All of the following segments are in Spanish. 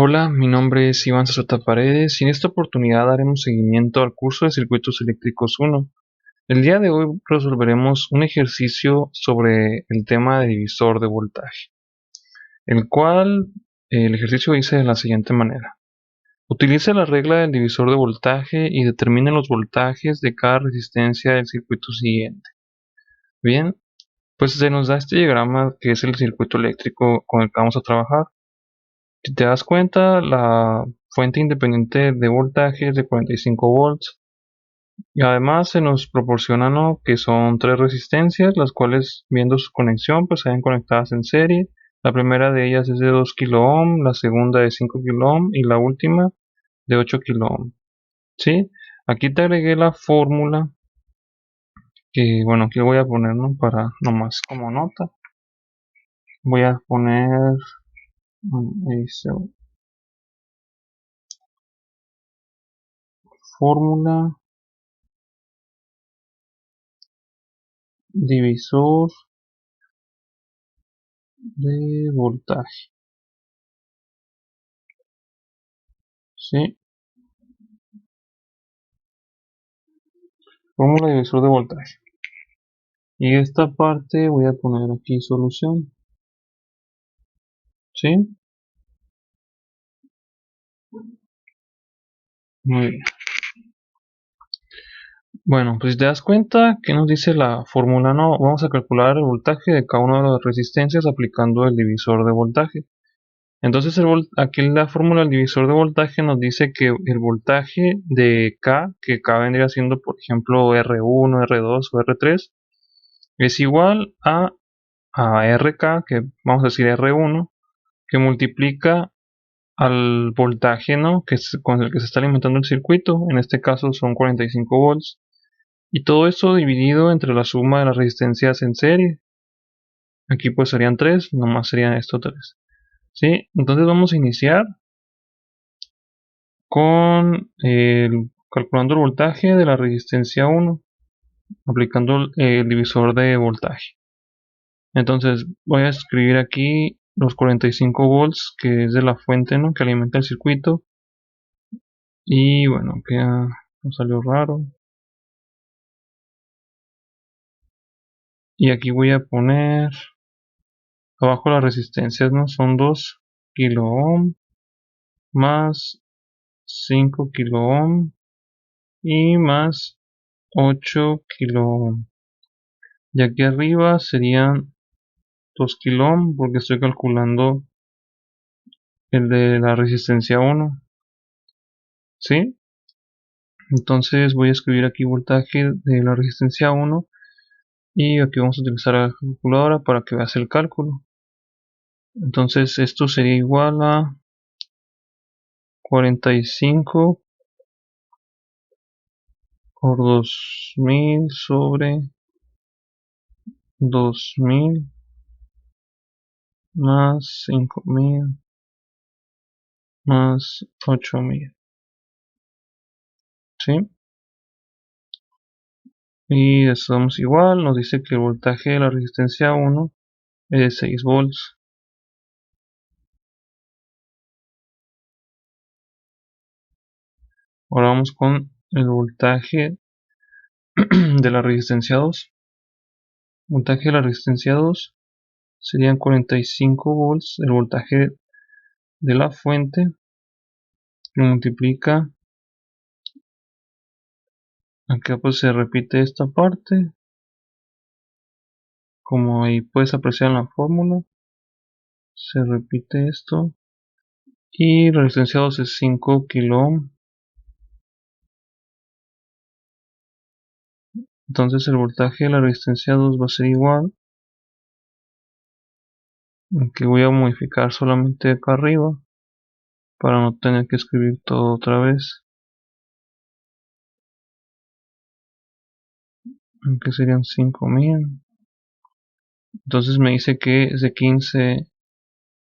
Hola, mi nombre es Iván Sazota Paredes y en esta oportunidad daremos seguimiento al curso de Circuitos Eléctricos 1. El día de hoy resolveremos un ejercicio sobre el tema de divisor de voltaje, el cual el ejercicio dice de la siguiente manera. Utilice la regla del divisor de voltaje y determine los voltajes de cada resistencia del circuito siguiente. Bien, pues se nos da este diagrama que es el circuito eléctrico con el que vamos a trabajar. Si te das cuenta, la fuente independiente de voltaje es de 45 volts y además se nos proporciona, ¿no?, que son tres resistencias, las cuales viendo su conexión pues se ven conectadas en serie. La primera de ellas es de 2 kilo ohm, la segunda de 5 kilo ohm y la última de 8 kilo ohm. ¿Sí? Aquí te agregué la fórmula que, bueno, aquí voy a poner, ¿no?, para nomás como nota. Voy a poner dice, fórmula divisor de voltaje. Sí, fórmula divisor de voltaje. Y esta parte voy a poner aquí solución. Sí, muy bien. Bueno, pues si te das cuenta, ¿qué nos dice la fórmula? No, vamos a calcular el voltaje de cada una de las resistencias aplicando el divisor de voltaje. Entonces aquí la fórmula del divisor de voltaje nos dice que el voltaje de K, que K vendría siendo por ejemplo R1, R2 o R3, es igual a RK, que vamos a decir R1, que multiplica al voltaje, ¿no?, con el que se está alimentando el circuito. En este caso son 45 volts. Y todo esto dividido entre la suma de las resistencias en serie. Aquí pues serían 3, nomás serían esto 3. ¿Sí? Entonces vamos a iniciar con calculando el voltaje de la resistencia 1, aplicando el divisor de voltaje. Entonces voy a escribir aquí los 45 volts, que es de la fuente, ¿no?, que alimenta el circuito. Y bueno, que nos salió raro. Y aquí voy a poner abajo las resistencias, ¿no? Son 2 kilo ohm más 5 kilo ohm y más 8 kilo ohm. Y aquí arriba serían 2 kilo ohm porque estoy calculando el de la resistencia 1. ¿Sí? Entonces voy a escribir aquí voltaje de la resistencia 1 y aquí vamos a utilizar la calculadora para que veas el cálculo. Entonces esto sería igual a 45 por 2000 sobre 2000 más 5000 más 8000. ¿Sí? Y esto damos igual, nos dice que el voltaje de la resistencia 1 es de 6 volts. Ahora vamos con el voltaje de la resistencia 2. Voltaje de la resistencia 2 serían 45 volts, el voltaje de la fuente, que multiplica, acá pues se repite esta parte, como ahí puedes apreciar en la fórmula, se repite esto, y la resistencia 2 es 5 kilo ohm. Entonces el voltaje de la resistencia 2 va a ser igual, aunque voy a modificar solamente acá arriba para no tener que escribir todo otra vez, aunque serían 5000. Entonces me dice que es de 15,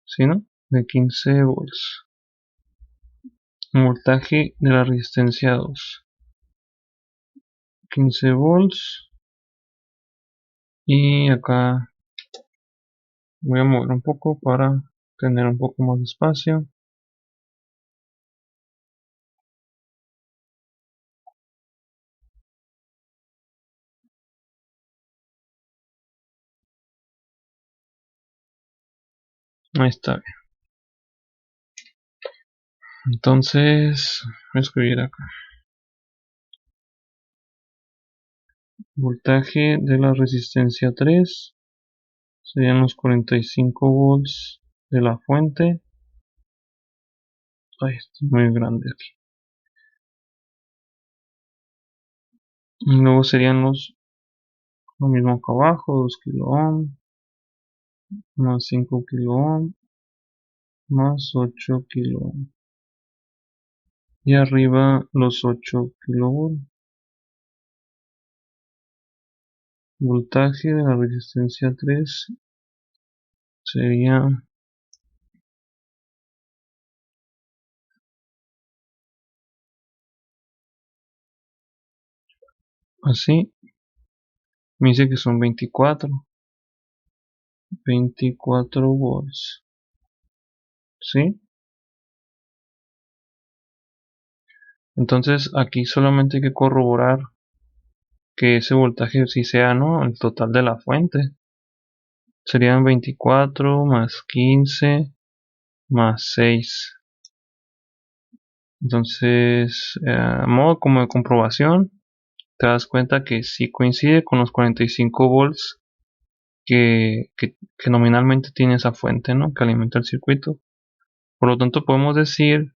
¿sí, no?, de 15 volts. Voltaje de la resistencia 2, 15 volts. Y acá voy a mover un poco para tener un poco más de espacio. Ahí está bien. Entonces, voy a escribir acá. Voltaje de la resistencia 3 serían los 45 volts de la fuente. Ay, esto es muy grande aquí. Y luego serían lo mismo acá abajo, 2 kilo ohm, más 5 kilo ohm, más 8 kilo ohm. Y arriba los 8 kilovolt. Voltaje de la resistencia 3 sería así. Me dice que son 24 volts. ¿Sí? Entonces aquí solamente hay que corroborar que ese voltaje sí sea, ¿no?, el total de la fuente. Serían 24 más 15 más 6. Entonces, a modo como de comprobación, te das cuenta que sí coincide con los 45 volts que nominalmente tiene esa fuente, ¿no?, que alimenta el circuito. Por lo tanto, podemos decir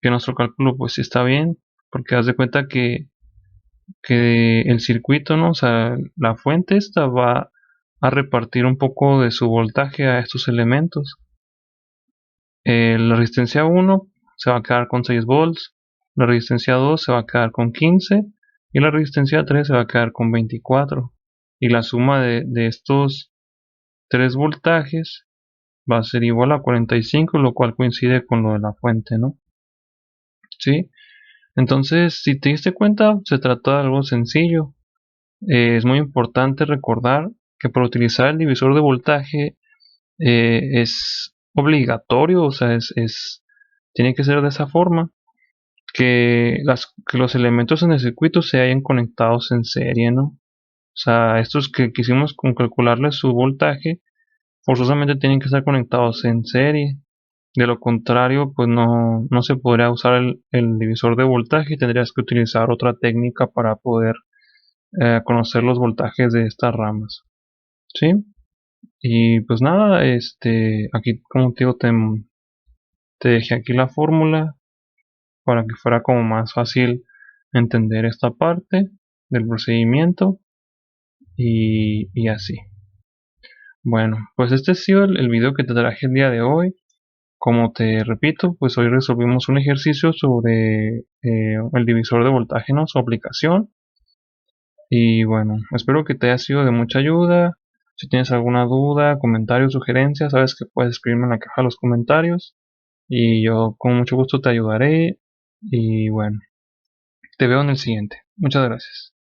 que nuestro cálculo pues sí está bien, porque haz de cuenta que el circuito, ¿no?, o sea, la fuente esta va a repartir un poco de su voltaje a estos elementos. La resistencia 1 se va a quedar con 6 volts, la resistencia 2 se va a quedar con 15 y la resistencia 3 se va a quedar con 24. Y la suma de estos tres voltajes va a ser igual a 45, lo cual coincide con lo de la fuente, ¿no? ¿Sí? Entonces, si te diste cuenta, se trata de algo sencillo. Es muy importante recordar que para utilizar el divisor de voltaje es obligatorio, o sea, tiene que ser de esa forma, que los elementos en el circuito se hayan conectados en serie, ¿no? O sea, estos que quisimos calcularles su voltaje, forzosamente tienen que estar conectados en serie. De lo contrario, pues no se podría usar el divisor de voltaje y tendrías que utilizar otra técnica para poder conocer los voltajes de estas ramas. ¿Sí? Y pues nada, aquí como te digo, te dejé aquí la fórmula para que fuera como más fácil entender esta parte del procedimiento y así. Bueno, pues este ha sido el video que te traje el día de hoy. Como te repito, pues hoy resolvimos un ejercicio sobre el divisor de voltaje, ¿no?, su aplicación. Y bueno, espero que te haya sido de mucha ayuda. Si tienes alguna duda, comentario, sugerencia, sabes que puedes escribirme en la caja de los comentarios y yo con mucho gusto te ayudaré. Y bueno, te veo en el siguiente. Muchas gracias.